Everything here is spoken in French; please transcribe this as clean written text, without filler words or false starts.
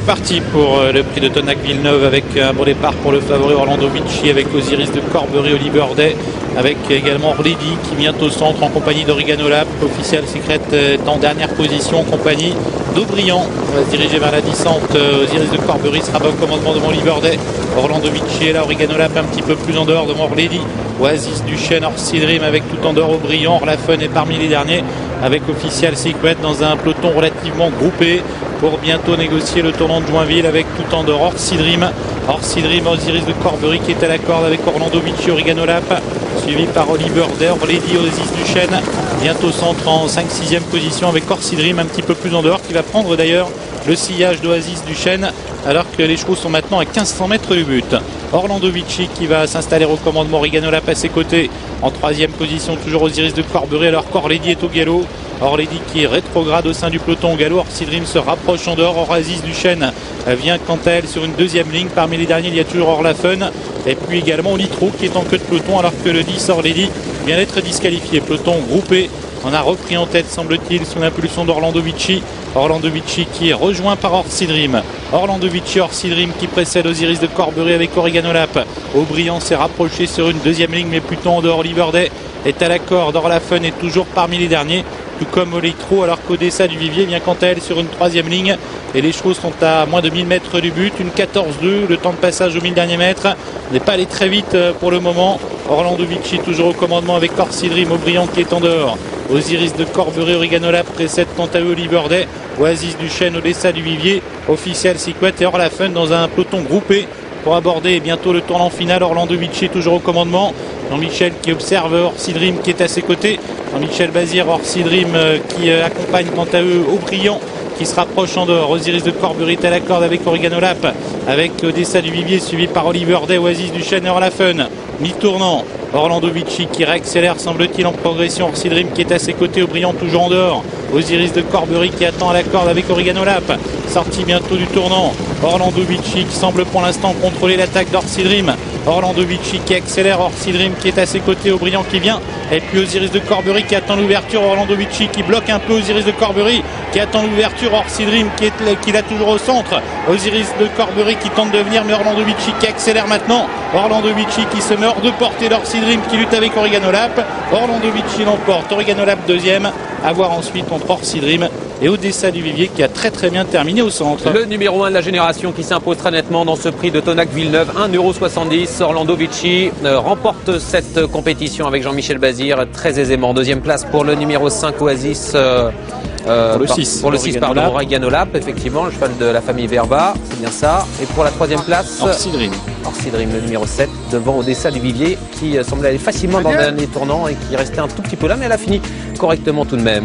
parti pour le prix de Tonac-Villeneuve avec un bon départ pour le favori Orlando Vici avec Osiris de Corbery, Oliver Day, avec également Orlady qui vient au centre en compagnie d'Oregano Lap. Official Secret est en dernière position en compagnie d'Aubriand. On va se diriger vers la descente. Osiris de Corbery sera bas au commandement devant Oliver Day. Orlando Vici est là, Oregano Lap un petit peu plus en dehors devant Orlady. Oasis du Chêne, Orsi Dream avec tout en dehors Aubriand. Orlafun est parmi les derniers avec Official Secret dans un peloton relativement groupé pour bientôt négocier le tournant de Joinville avec tout en dehors Orsi Dream, Osiris de Corbery qui est à la corde avec Orlando Vici, Oregano Lap, suivi par Oliver Day, Orlady, Oasis du Chêne, bientôt centre en 5-6e position avec Orsi Dream un petit peu plus en dehors qui va prendre d'ailleurs le sillage d'Oasis du Chêne alors que les chevaux sont maintenant à 1500 mètres du but. Orlando Vici qui va s'installer au commandement, Oregano Lap à ses côtés en 3e position, toujours Osiris de Corbery alors qu'Orlady est au galop. Orlady qui est rétrograde au sein du peloton au galop. Orsi Dream se rapproche en dehors. Oasis du Chêne vient quant à elle sur une 2e ligne. Parmi les derniers, il y a toujours Orlafun. Et puis également Litro qui est en queue de peloton alors que le 10 Orlady vient d'être disqualifié. Peloton groupé. On a repris en tête, semble-t-il, sous l'impulsion d'Orlando Vici. Orlando Vici qui est rejoint par Orsi Dream. Orlando Vici, Orsi Dream qui précède Osiris de Corbery avec Oregano Lap. Aubriand s'est rapproché sur une 2e ligne, mais plutôt en dehors. Oliver Day est à la corde. Orlafun est toujours parmi les derniers, tout comme Olitro, alors qu'Odessa du Vivier vient quant à elle sur une 3e ligne. Et les chevaux sont à moins de 1000 mètres du but. Une 14-2, le temps de passage aux 1000 derniers mètres. On n'est pas allé très vite pour le moment. Orlando Vici toujours au commandement avec Orsi Dream, Aubriand qui est en dehors. Osiris de Corbery, Oregano Lap précède quant à eux Oliver Day, Oasis du Chêne, Odessa du Vivier, Official Secret et Orlafun dans un peloton groupé pour aborder bientôt le tournant final. Orlando Vici toujours au commandement. Jean-Michel qui observe Orsi Dream qui est à ses côtés. Jean-Michel Bazir, Orsi Dream qui accompagne quant à eux Aubriand qui se rapproche en dehors. Osiris de Corbery est à la corde avec Oregano Lap, avec Odessa du Vivier suivi par Oliver Day, Oasis du Chêne et Orlafun. Mi-tournant, Orlando Vici qui réaccélère semble-t-il en progression. Orsi Dream qui est à ses côtés, Aubriand toujours en dehors. Osiris de Corbery qui attend à la corde avec Oregano Lap. Sortie bientôt du tournant. Orlando Vici qui semble pour l'instant contrôler l'attaque d'Orsi Dream. Orlando Vici qui accélère, Orsi Dream qui est à ses côtés, Aubriand qui vient. Et puis Osiris de Corbery qui attend l'ouverture. Orlando Vici qui bloque un peu Osiris de Corbery qui attend l'ouverture. Orsi Dream qui l'a toujours au centre. Osiris de Corbery qui tente de venir, mais Orlando Vici qui accélère maintenant. Orlando Vici qui se met hors de portée d'Orsi Dream qui lutte avec Oregano Lap. Orlando Vici l'emporte. Oregano Lap 2e. À voir ensuite entre Orsi Dream et Odessa du Vivier qui a très bien terminé au centre. Le numéro 1 de la génération qui s'impose très nettement dans ce prix de Tonac-Villeneuve, 1,70 €. Orlando Vici remporte cette compétition avec Jean-Michel Bazir très aisément. 2e place pour le numéro 5 Oasis. Pour le 6, pardon, Oregano Lap, effectivement, le cheval de la famille Verba, c'est bien ça. Et pour la 3e place, Orsi Dream. Orsi Dream, le numéro 7, devant Odessa du Vivier, qui semblait aller facilement dans le dernier tournant et qui restait un tout petit peu là, mais elle a fini correctement tout de même.